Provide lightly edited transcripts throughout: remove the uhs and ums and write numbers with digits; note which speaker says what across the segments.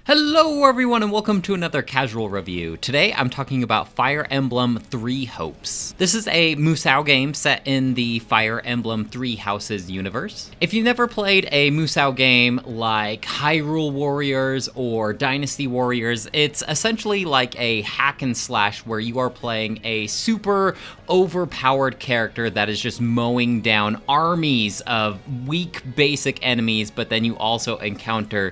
Speaker 1: Hello everyone and welcome to another casual review. Today I'm talking about Fire Emblem Three Hopes. This is a Musou game set in the Fire Emblem Three Houses universe. If you've never played a Musou game like Hyrule Warriors or Dynasty Warriors, it's essentially like a hack and slash where you are playing a super overpowered character that is just mowing down armies of weak basic enemies, but then you also encounter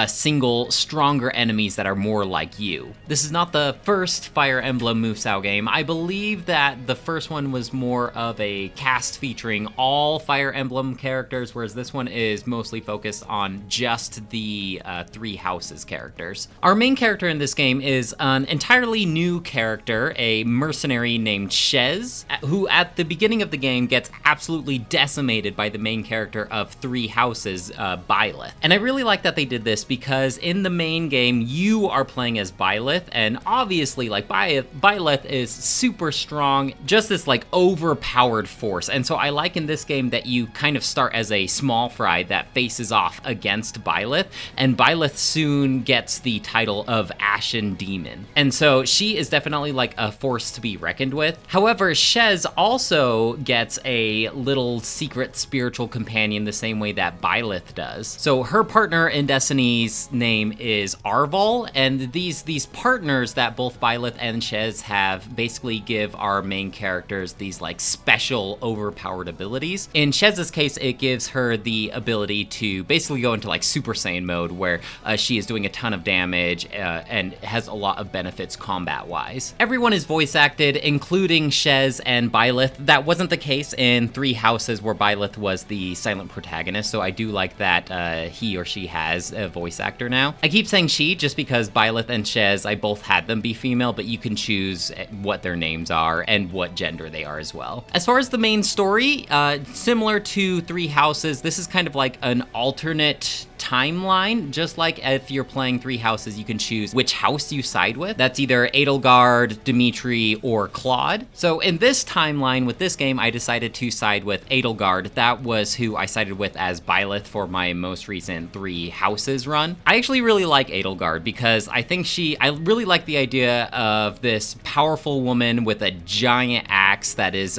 Speaker 1: single stronger enemies that are more like you. This is not the first Fire Emblem Musou game. I believe that the first one was more of a cast featuring all Fire Emblem characters, whereas this one is mostly focused on just the Three Houses characters. Our main character in this game is an entirely new character, a mercenary named Shez, who at the beginning of the game gets absolutely decimated by the main character of Three Houses, Byleth. And I really like that they did this because in the main game, you are playing as Byleth, and obviously, like, Byleth is super strong, just this, like, overpowered force. And so I like in this game that you kind of start as a small fry that faces off against Byleth, and Byleth soon gets the title of Ashen Demon. And so she is definitely, like, a force to be reckoned with. However, Shez also gets a little secret spiritual companion the same way that Byleth does. So her partner in Destiny's name is Arval, and these partners that both Byleth and Shez have basically give our main characters these like special overpowered abilities. In Shez's case, it gives her the ability to basically go into like Super Saiyan mode where she is doing a ton of damage and has a lot of benefits combat-wise. Everyone is voice acted, including Shez and Byleth. That wasn't the case in Three Houses where Byleth was the silent protagonist, so I do like that he or she has a voice actor now. I keep saying she just because Byleth and Shez, I both had them be female, but you can choose what their names are and what gender they are as well. As far as the main story, similar to Three Houses, this is kind of like an alternate timeline. Just like if you're playing Three Houses, you can choose which house you side with. That's either Edelgard, Dimitri, or Claude. So in this timeline with this game, I decided to side with Edelgard. That was who I sided with as Byleth for my most recent Three Houses run. I actually really like Edelgard because I think I really like the idea of this powerful woman with a giant axe that is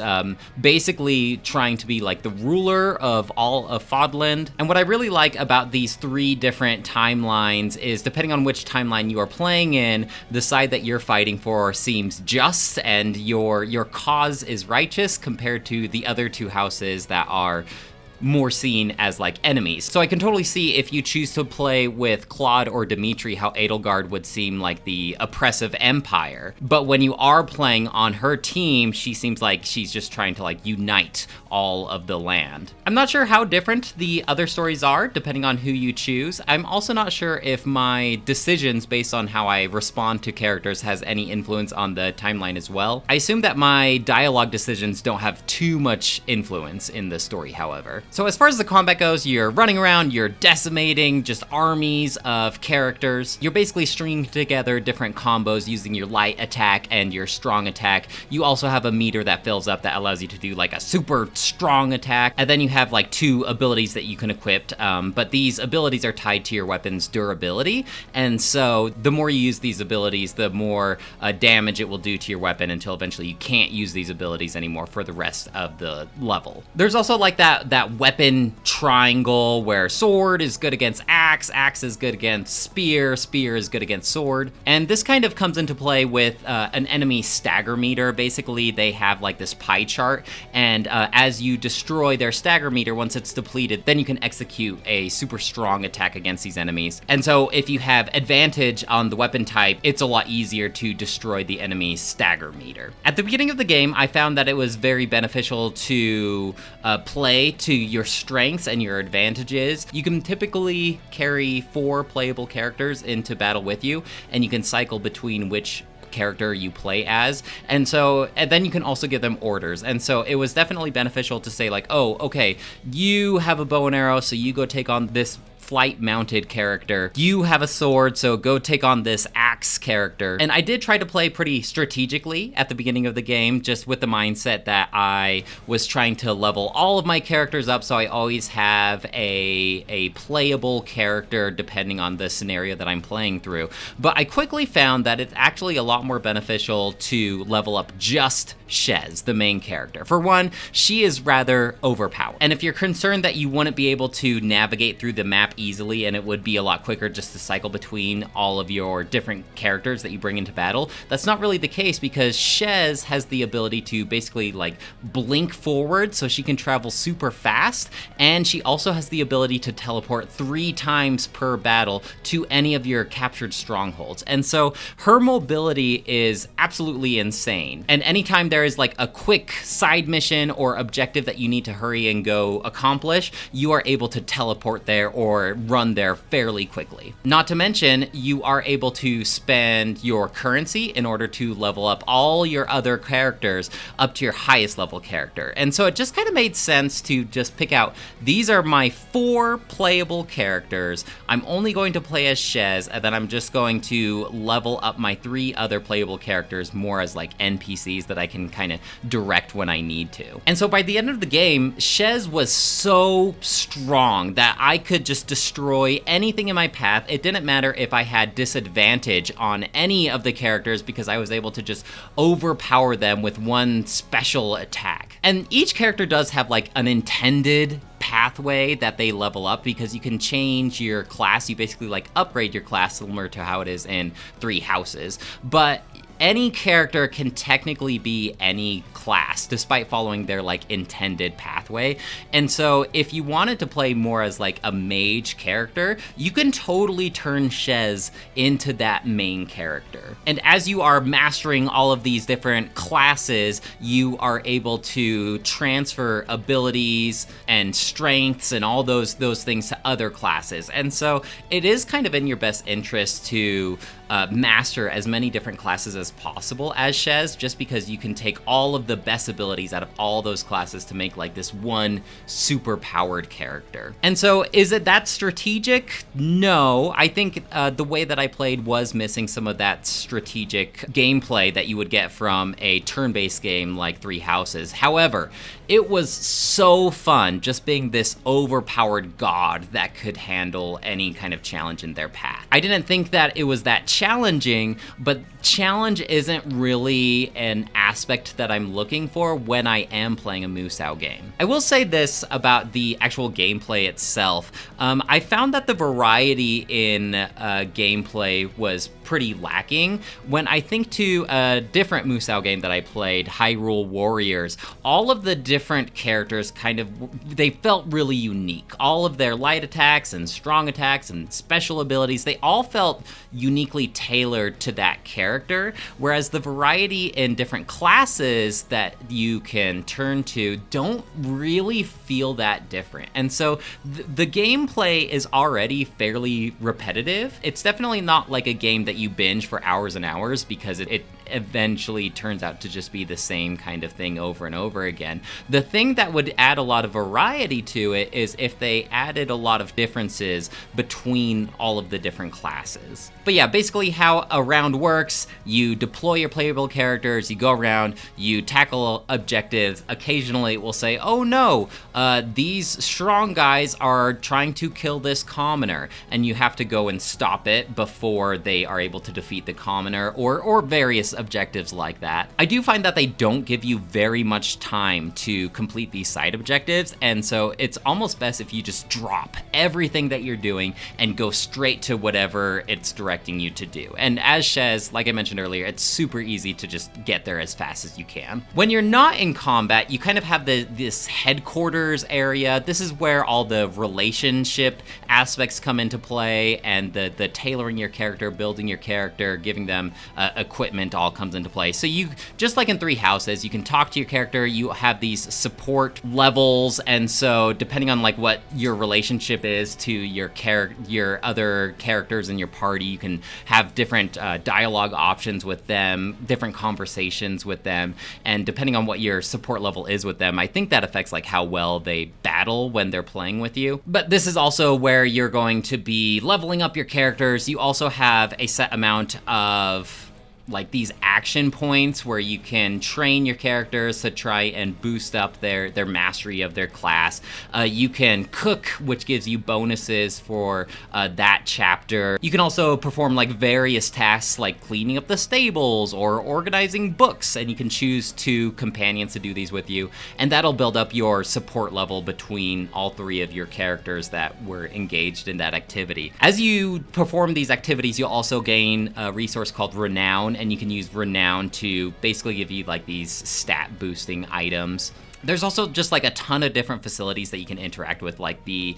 Speaker 1: basically trying to be like the ruler of all of Fodland. And what I really like about these three different timelines is depending on which timeline you are playing in, the side that you're fighting for seems just and your cause is righteous compared to the other two houses that are more seen as like enemies. So I can totally see if you choose to play with Claude or Dimitri how Edelgard would seem like the oppressive empire. But when you are playing on her team, she seems like she's just trying to like unite all of the land. I'm not sure how different the other stories are depending on who you choose. I'm also not sure if my decisions based on how I respond to characters has any influence on the timeline as well. I assume that my dialogue decisions don't have too much influence in the story, however. So as far as the combat goes, you're running around, you're decimating just armies of characters. You're basically stringing together different combos using your light attack and your strong attack. You also have a meter that fills up that allows you to do like a super strong attack. And then you have like two abilities that you can equip, but these abilities are tied to your weapon's durability. And so the more you use these abilities, the more damage it will do to your weapon until eventually you can't use these abilities anymore for the rest of the level. There's also like that weapon triangle where sword is good against axe, axe is good against spear, spear is good against sword. And this kind of comes into play with an enemy stagger meter. Basically, they have like this pie chart, and as you destroy their stagger meter, once it's depleted, then you can execute a super strong attack against these enemies. And so if you have advantage on the weapon type, it's a lot easier to destroy the enemy's stagger meter. At the beginning of the game, I found that it was very beneficial to play to your strengths and your advantages. You can typically carry 4 playable characters into battle with you, and you can cycle between which character you play as. And then you can also give them orders. And so it was definitely beneficial to say like, oh, okay, you have a bow and arrow, so you go take on this flight mounted character. You have a sword, so go take on this axe character. And I did try to play pretty strategically at the beginning of the game, just with the mindset that I was trying to level all of my characters up, so I always have a playable character depending on the scenario that I'm playing through. But I quickly found that it's actually a lot more beneficial to level up just Shez, the main character. For one, she is rather overpowered. And if you're concerned that you wouldn't be able to navigate through the map easily and it would be a lot quicker just to cycle between all of your different characters that you bring into battle, that's not really the case, because Shez has the ability to basically like blink forward so she can travel super fast, and she also has the ability to teleport 3 times per battle to any of your captured strongholds. And so her mobility is absolutely insane. And anytime there is like a quick side mission or objective that you need to hurry and go accomplish, you are able to teleport there or run there fairly quickly. Not to mention, you are able to spend your currency in order to level up all your other characters up to your highest level character. And so it just kind of made sense to just pick out, these are my 4 playable characters. I'm only going to play as Shez, and then I'm just going to level up my 3 other playable characters more as like NPCs that I can kind of direct when I need to. And so by the end of the game, Shez was so strong that I could just destroy anything in my path. It didn't matter if I had disadvantage on any of the characters, because I was able to just overpower them with one special attack. And each character does have like an intended pathway that they level up, because you can change your class. You basically like upgrade your class similar to how it is in 3 Houses. But any character can technically be any class, despite following their like intended pathway. And so if you wanted to play more as like a mage character, you can totally turn Shez into that main character. And as you are mastering all of these different classes, you are able to transfer abilities and strengths and all those things to other classes. And so it is kind of in your best interest to master as many different classes as possible as Shez, just because you can take all of the best abilities out of all those classes to make like this one super powered character. And so is it that strategic? No, I think the way that I played was missing some of that strategic gameplay that you would get from a turn-based game like 3 Houses. However, it was so fun just being this overpowered god that could handle any kind of challenge in their path. I didn't think that it was that challenging, but challenge isn't really an aspect that I'm looking for when I am playing a Musou game. I will say this about the actual gameplay itself. I found that the variety in gameplay was pretty lacking. When I think to a different Musou game that I played, Hyrule Warriors, all of the different characters they felt really unique. All of their light attacks and strong attacks and special abilities, they all felt uniquely tailored to that character, whereas the variety in different classes that you can turn to don't really feel that different. And so the gameplay is already fairly repetitive. It's definitely not like a game that you binge for hours and hours, because it eventually turns out to just be the same kind of thing over and over again. The thing that would add a lot of variety to it is if they added a lot of differences between all of the different classes. But yeah, basically how a round works, you deploy your playable characters, you go around, you tackle objectives. Occasionally it will say, oh no, these strong guys are trying to kill this commoner, and you have to go and stop it before they are able to defeat the commoner, or various objectives like that. I do find that they don't give you very much time to complete these side objectives, and so it's almost best if you just drop everything that you're doing and go straight to whatever it's directing you to do. And as Shez, like I mentioned earlier, it's super easy to just get there as fast as you can. When you're not in combat, you kind of have this headquarters area. This is where all the relationship aspects come into play, and the tailoring your character, building your character, giving them equipment, all all comes into play. So you, just like in Three Houses, you can talk to your character, you have these support levels, and so depending on like what your relationship is to your other characters in your party, you can have different dialogue options with them, different conversations with them, and depending on what your support level is with them, I think that affects like how well they battle when they're playing with you. But this is also where you're going to be leveling up your characters. You also have a set amount of like these action points where you can train your characters to try and boost up their mastery of their class. You can cook, which gives you bonuses for that chapter. You can also perform like various tasks like cleaning up the stables or organizing books, and you can choose 2 companions to do these with you, and that'll build up your support level between all 3 of your characters that were engaged in that activity. As you perform these activities, you'll also gain a resource called Renown, and you can use Renown to basically give you like these stat boosting items. There's also just like a ton of different facilities that you can interact with, like the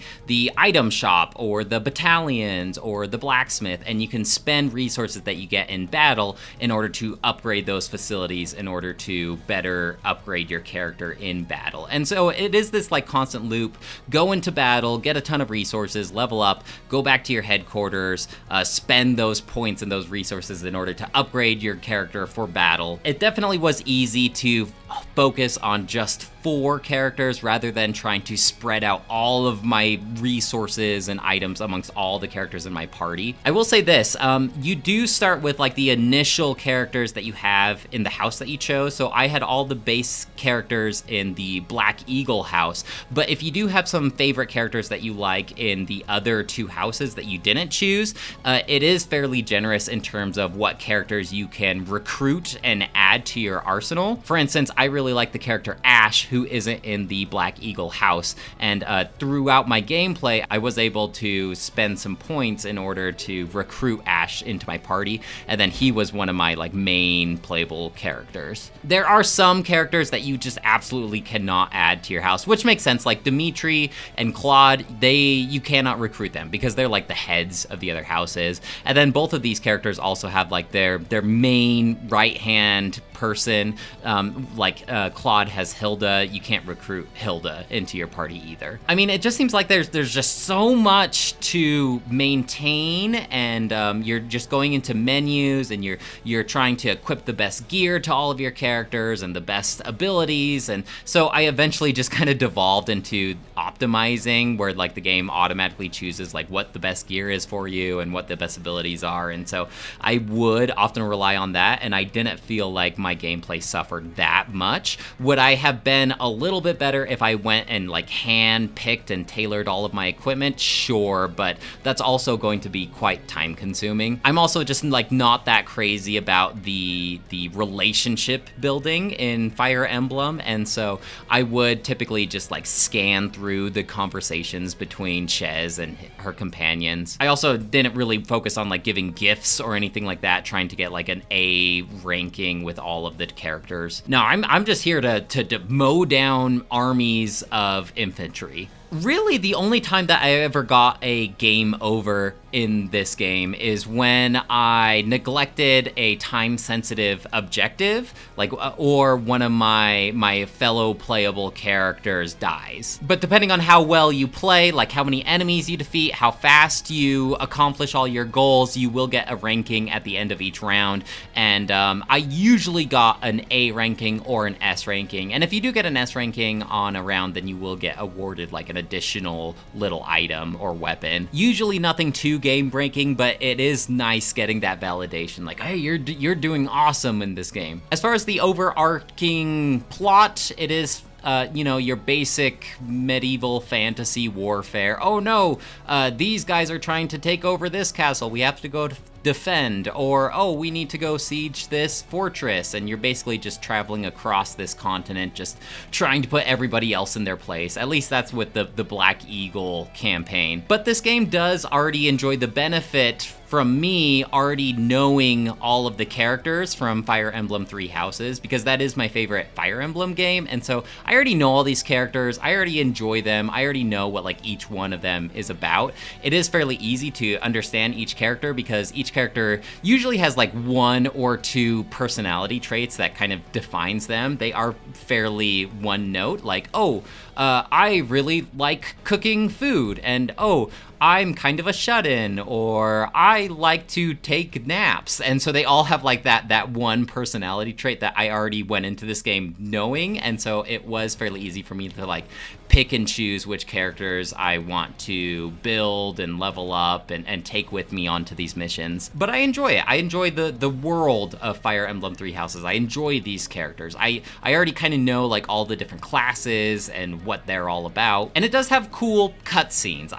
Speaker 1: item shop or the battalions or the blacksmith, and you can spend resources that you get in battle in order to upgrade those facilities in order to better upgrade your character in battle. And so it is this like constant loop. Go into battle, get a ton of resources, level up, go back to your headquarters, spend those points and those resources in order to upgrade your character for battle. It definitely was easy to focus on just 4 characters rather than trying to spread out all of my resources and items amongst all the characters in my party. I will say this, you do start with like the initial characters that you have in the house that you chose. So I had all the base characters in the Black Eagle house, but if you do have some favorite characters that you like in the other 2 houses that you didn't choose, it is fairly generous in terms of what characters you can recruit and add to your arsenal. For instance, I really like the character Ash, who isn't in the Black Eagle house, and throughout my gameplay I was able to spend some points in order to recruit Ash into my party, and then he was one of my like main playable characters. There are some characters that you just absolutely cannot add to your house, which makes sense, like Dimitri and Claude. You cannot recruit them because they're like the heads of the other houses, and then both of these characters also have like their main right hand person. Claude has Hilda. You can't recruit Hilda into your party either. I mean, it just seems like there's just so much to maintain, and you're just going into menus and you're trying to equip the best gear to all of your characters and the best abilities. And so I eventually just kind of devolved into optimizing, where like the game automatically chooses like what the best gear is for you and what the best abilities are. And so I would often rely on that, and I didn't feel like my gameplay suffered that much. Would I have been a little bit better if I went and like hand picked and tailored all of my equipment? Sure, but that's also going to be quite time consuming. I'm also just like not that crazy about the relationship building in Fire Emblem, and so I would typically just like scan through the conversations between Chez and her companions. I also didn't really focus on like giving gifts or anything like that, trying to get like an A ranking with all of the characters. No, I'm just here to mow down armies of infantry. Really, the only time that I ever got a game over in this game is when I neglected a time-sensitive objective, like, or one of my fellow playable characters dies. But depending on how well you play, like how many enemies you defeat, how fast you accomplish all your goals, you will get a ranking at the end of each round. And I usually got an A ranking or an S ranking. And if you do get an S ranking on a round, then you will get awarded like an additional little item or weapon. Usually nothing too game breaking, but it is nice getting that validation, like, hey, you're doing awesome in this game. As far as the overarching plot, it is your basic medieval fantasy warfare. Oh no, these guys are trying to take over this castle. We have to go to defend, or oh, we need to go siege this fortress, and you're basically just traveling across this continent, just trying to put everybody else in their place. At least that's with the Black Eagle campaign. But this game does already enjoy the benefit from me already knowing all of the characters from Fire Emblem Three Houses, because that is my favorite Fire Emblem game, and so I already know all these characters, I already enjoy them, I already know what like each one of them is about. It is fairly easy to understand each character because each character usually has like one or two personality traits that kind of defines them. They are fairly one note, like, oh, I really like cooking food, and oh, I'm kind of a shut-in, or I like to take naps. And so they all have like that one personality trait that I already went into this game knowing, and so it was fairly easy for me to like pick and choose which characters I want to build and level up and take with me onto these missions. But I enjoy it. I enjoy the world of Fire Emblem Three Houses. I enjoy these characters. I already kind of know like all the different classes and what they're all about. And it does have cool cutscenes.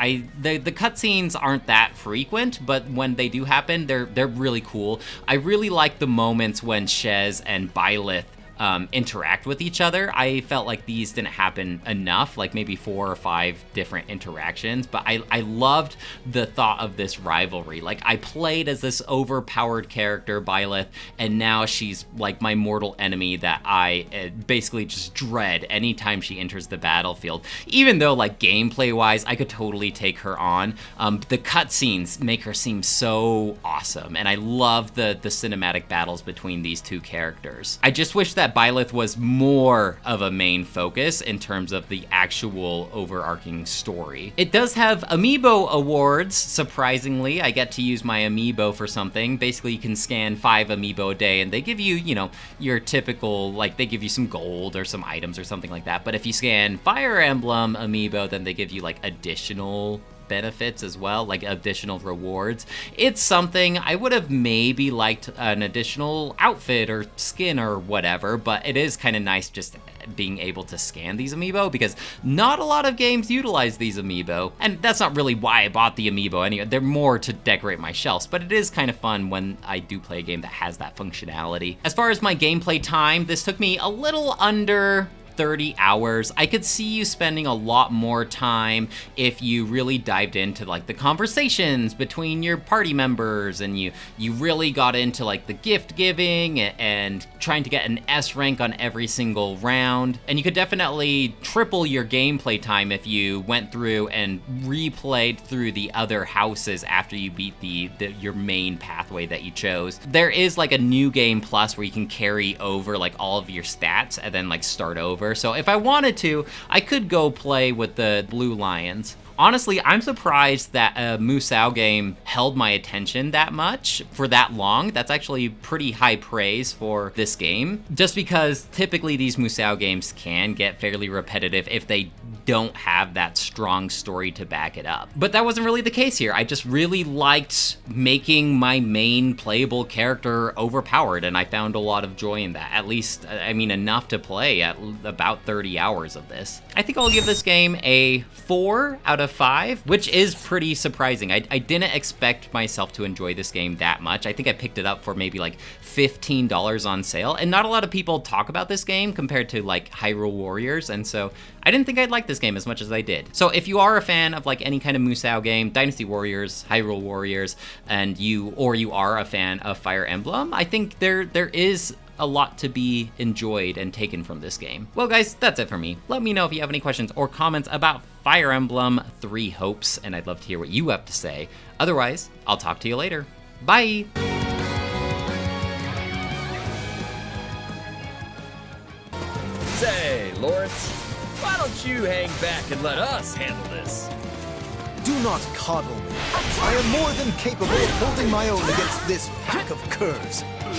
Speaker 1: The cutscenes aren't that frequent, but when they do happen, they're really cool. I really like the moments when Shez and Byleth interact with each other. I felt like these didn't happen enough, like maybe 4 or 5 different interactions, but I loved the thought of this rivalry. Like, I played as this overpowered character, Byleth, and now she's like my mortal enemy that I basically just dread anytime she enters the battlefield. Even though, like, gameplay-wise, I could totally take her on, the cutscenes make her seem so awesome, and I love the cinematic battles between these two characters. I just wish that Byleth was more of a main focus in terms of the actual overarching story. It does have amiibo awards, surprisingly. I get to use my amiibo for something. Basically, you can scan 5 amiibo a day, and they give you, you know, your typical, like, they give you some gold or some items or something like that. But if you scan Fire Emblem amiibo, then they give you, like, additional benefits as well, like additional rewards. It's something I would have maybe liked an additional outfit or skin or whatever, but it is kind of nice just being able to scan these amiibo because not a lot of games utilize these amiibo, and that's not really why I bought the amiibo anyway. They're more to decorate my shelves, but it is kind of fun when I do play a game that has that functionality. As far as my gameplay time, this took me a little under 30 hours. I could see you spending a lot more time if you really dived into like the conversations between your party members and you really got into like the gift giving and trying to get an S rank on every single round. And you could definitely triple your gameplay time if you went through and replayed through the other houses after you beat your main pathway that you chose. There is like a new game plus where you can carry over like all of your stats and then like start over. So if I wanted to, I could go play with the Blue Lions. Honestly, I'm surprised that a Musou game held my attention that much for that long. That's actually pretty high praise for this game, just because typically these Musou games can get fairly repetitive if they don't have that strong story to back it up. But that wasn't really the case here. I just really liked making my main playable character overpowered, and I found a lot of joy in that. At least, I mean, enough to play at about 30 hours of this. I think I'll give this game a 4 out of 5, which is pretty surprising. I didn't expect myself to enjoy this game that much. I think I picked it up for maybe like $15 on sale, and not a lot of people talk about this game compared to like Hyrule Warriors, and so I didn't think I'd like this game as much as I did. So if you are a fan of like any kind of Musou game, Dynasty Warriors, Hyrule Warriors, and you are a fan of Fire Emblem, I think there is a lot to be enjoyed and taken from this game. Well guys, that's it for me. Let me know if you have any questions or comments about Fire Emblem Three Hopes, and I'd love to hear what you have to say. Otherwise, I'll talk to you later. Bye!
Speaker 2: Say, Lawrence, why don't you hang back and let us handle this?
Speaker 3: Do not coddle me. I am more than capable of holding my own against this pack of curs.